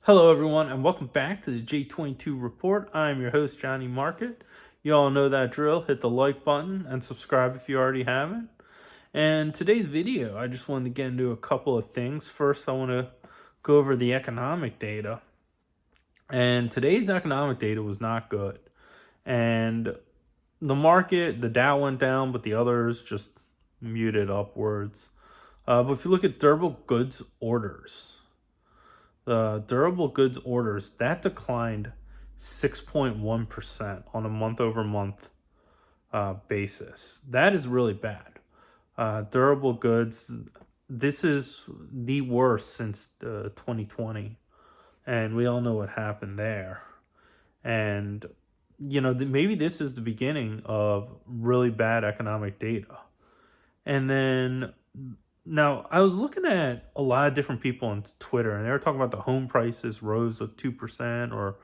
Hello, everyone, and welcome back to the J22 Report. I'm your host, Johnnie Market. You all know that drill. Hit the like button and subscribe if you already haven't. And today's video, I just wanted to get into a couple of things. First, I want to go over the economic data. And today's economic data was not good. And the market, the Dow went down, but the others just muted upwards. But if you look at durable goods orders, the durable goods orders, that declined 6.1% on a month over month basis. That is really bad. Durable goods, this is the worst since 2020. And we all know what happened there. And, maybe this is the beginning of really bad economic data. And then now, I was looking at a lot of different people on Twitter, and they were talking about the home prices rose of 2% or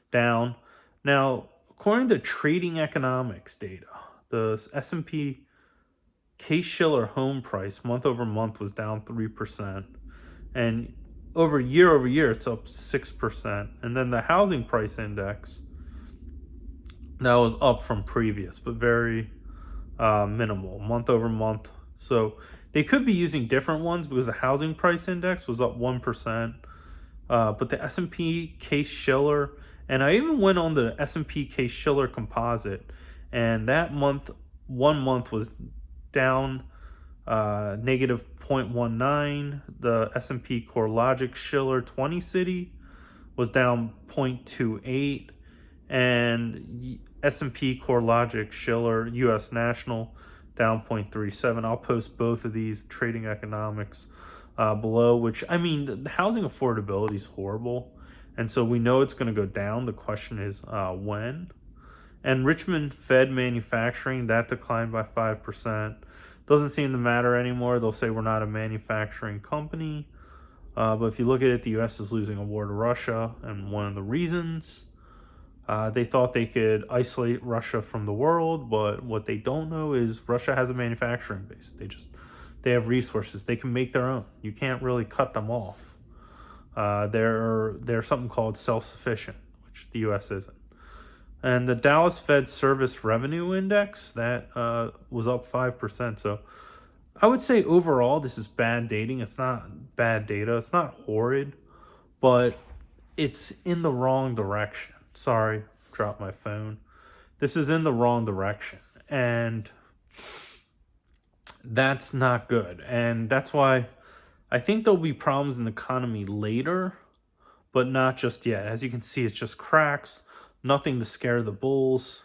down. Now, according to trading economics data, the S&P Case-Shiller home price month over month was down 3%, and over year, it's up 6%. And then the housing price index, that was up from previous, but very minimal, month over month. So they could be using different ones because the housing price index was up 1%, but the S&P Case-Shiller, and I even went on the S&P Case-Shiller composite, and that month, 1 month was down negative 0.19. The S&P CoreLogic Shiller 20 City was down 0.28, and S&P CoreLogic Shiller US National down 0.37. I'll post both of these trading economics below, which, I mean, the housing affordability is horrible. And so we know it's going to go down. The question is when. And Richmond Fed manufacturing, that declined by 5%. Doesn't seem to matter anymore. They'll say we're not a manufacturing company. But if you look at it, the U.S. is losing a war to Russia. And one of the reasons, they thought they could isolate Russia from the world, but what they don't know is Russia has a manufacturing base. They have resources. They can make their own. You can't really cut them off. They're something called self-sufficient, which the U.S. isn't. And the Dallas Fed Service Revenue Index, that was up 5%. So I would say overall this is bad dating. It's not bad data. It's not horrid, but it's in the wrong direction. Sorry, dropped my phone. This is in the wrong direction, and that's not good. And that's why I think there'll be problems in the economy later, but not just yet. As you can see, it's just cracks, nothing to scare the bulls.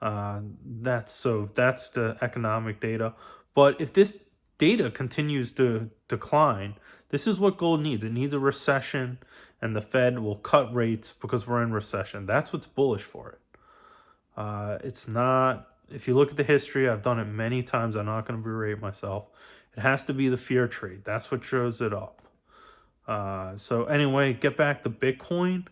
That's the economic data. But if this data continues to decline, this is what gold needs. It needs a recession, and the Fed will cut rates because we're in recession. That's what's bullish for it. It's not, if you look at the history, I've done it many times. I'm not going to berate myself. It has to be the fear trade. That's what shows it up. So anyway, get back to Bitcoin.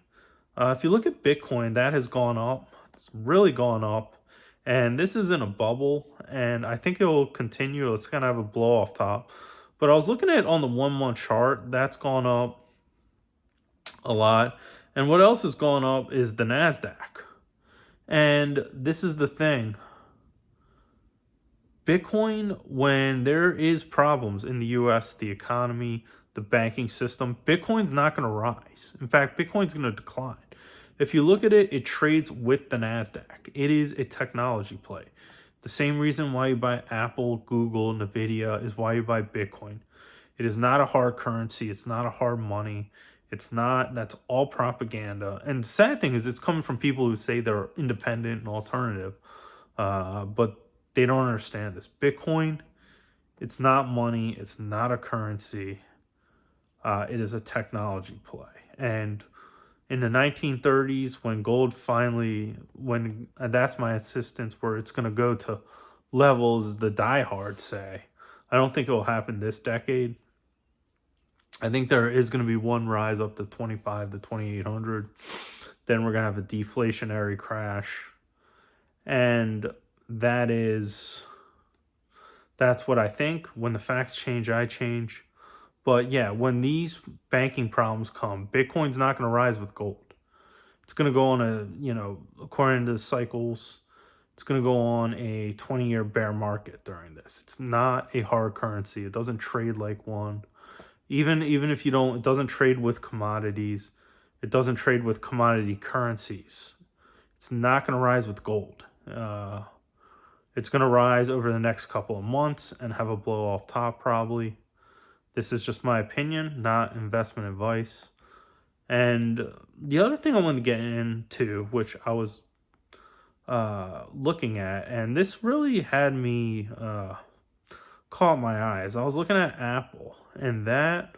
If you look at Bitcoin, that has gone up. It's really gone up. And this is in a bubble, and I think it will continue. It's going to have a blow off top. But I was looking at it on the 1 month chart. That's gone up a lot. And what else has gone up is the NASDAQ. And this is the thing. Bitcoin, when there is problems in the US, the economy, the banking system, Bitcoin's not going to rise. In fact, Bitcoin's going to decline. If you look at it, it trades with the NASDAQ. It is a technology play. The same reason why you buy Apple, Google, Nvidia is why you buy Bitcoin. It is not a hard currency. It's not a hard money. That's all propaganda. And the sad thing is it's coming from people who say they're independent and alternative, but they don't understand this. Bitcoin, it's not money. It's not a currency. It is a technology play. And in the 1930s, when gold and that's my insistence, where it's going to go to levels the diehards say. I don't think it will happen this decade. I think there is going to be one rise up to 25 to 2,800. Then we're going to have a deflationary crash. And that's what I think. When the facts change, I change. But yeah, when these banking problems come, Bitcoin's not going to rise with gold. It's going to go on a, according to the cycles, it's going to go on a 20-year bear market during this. It's not a hard currency. It doesn't trade like one. Even if you don't, it doesn't trade with commodities. It doesn't trade with commodity currencies. It's not going to rise with gold. It's going to rise over the next couple of months and have a blow off top probably. This is just my opinion, not investment advice. And the other thing I wanted to get into, which I was looking at, and this really had me caught my eyes. I was looking at Apple, and that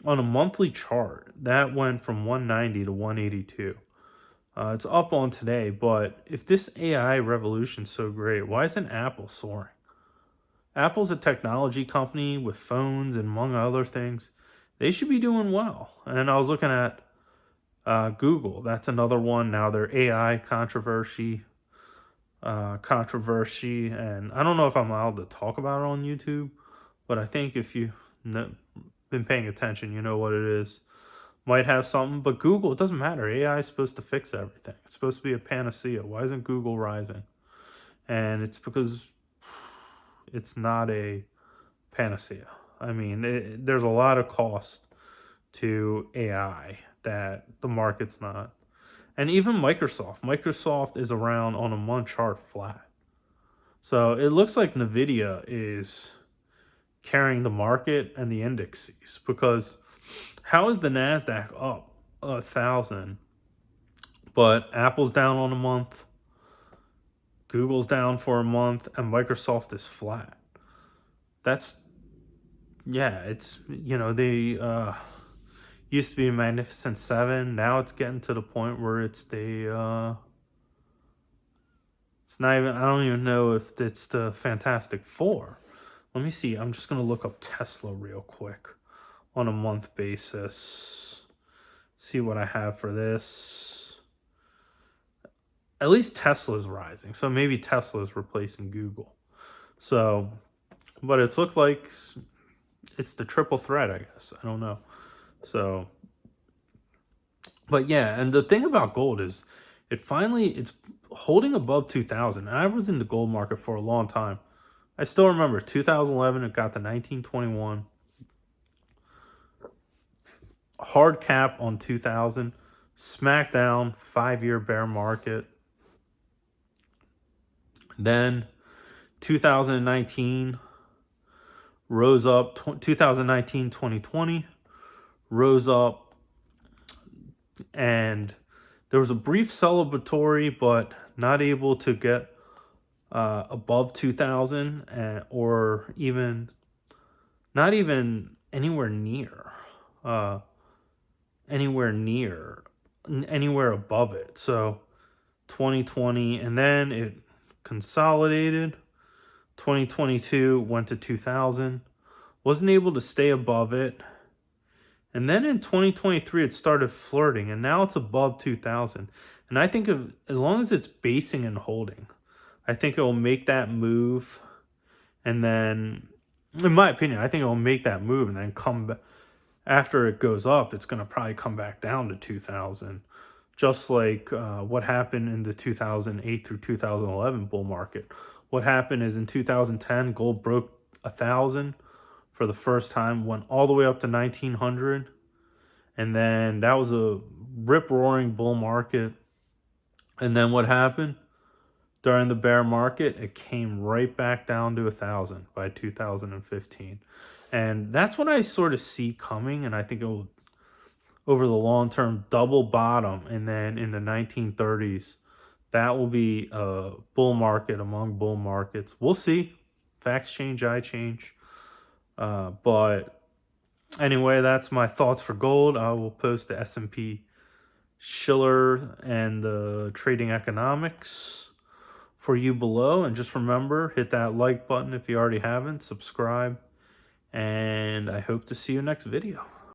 on a monthly chart, that went from 190 to 182. It's up on today, but if this AI revolution's so great, why isn't Apple soaring? Apple's a technology company with phones and among other things. They should be doing well. And I was looking at Google. That's another one. Now their AI controversy. And I don't know if I'm allowed to talk about it on YouTube, but I think if you've been paying attention, you know what it is. Might have something, but Google, it doesn't matter. AI is supposed to fix everything. It's supposed to be a panacea. Why isn't Google rising? And it's because it's not a panacea. I mean, there's a lot of cost to AI that the market's not. And even Microsoft is around on a month chart flat. So it looks like Nvidia is carrying the market and the indexes, because how is the NASDAQ up 1,000, but Apple's down on a month, Google's down for a month, and Microsoft is flat? That's, yeah, it's, they used to be a Magnificent Seven. Now it's getting to the point where it's the, it's not even, I don't even know if it's the Fantastic Four. Let me see. I'm just going to look up Tesla real quick on a month basis. See what I have for this. At least Tesla's rising. So maybe Tesla is replacing Google. So, but it's looked like it's the triple threat, I guess. I don't know. So, but yeah, and the thing about gold is it's holding above 2,000. And I was in the gold market for a long time. I still remember 2011, it got to 1921. Hard cap on 2000. Smackdown, 5-year bear market. Then 2019 rose up. 2019, 2020 rose up. And there was a brief celebratory, but not able to get above 2,000, or even not even anywhere near anywhere above it. So 2020, and then it consolidated. 2022 went to 2,000, wasn't able to stay above it. And then in 2023, it started flirting, and now it's above 2,000. And I think as long as it's basing and holding, I think it will make that move. And then, in my opinion, I think it will make that move and then come back. After it goes up, it's going to probably come back down to 2,000. Just like what happened in the 2008 through 2011 bull market. What happened is in 2010, gold broke 1,000 for the first time, went all the way up to 1,900. And then that was a rip-roaring bull market. And then what happened? During the bear market, it came right back down to 1,000 by 2015. And that's what I sort of see coming. And I think it will, over the long term, double bottom. And then in the 1930s, that will be a bull market among bull markets. We'll see. Facts change, I change. But anyway, that's my thoughts for gold. I will post the S&P Schiller and the trading economics for you below. And just remember, hit that like button if you already haven't, subscribe, and I hope to see you next video.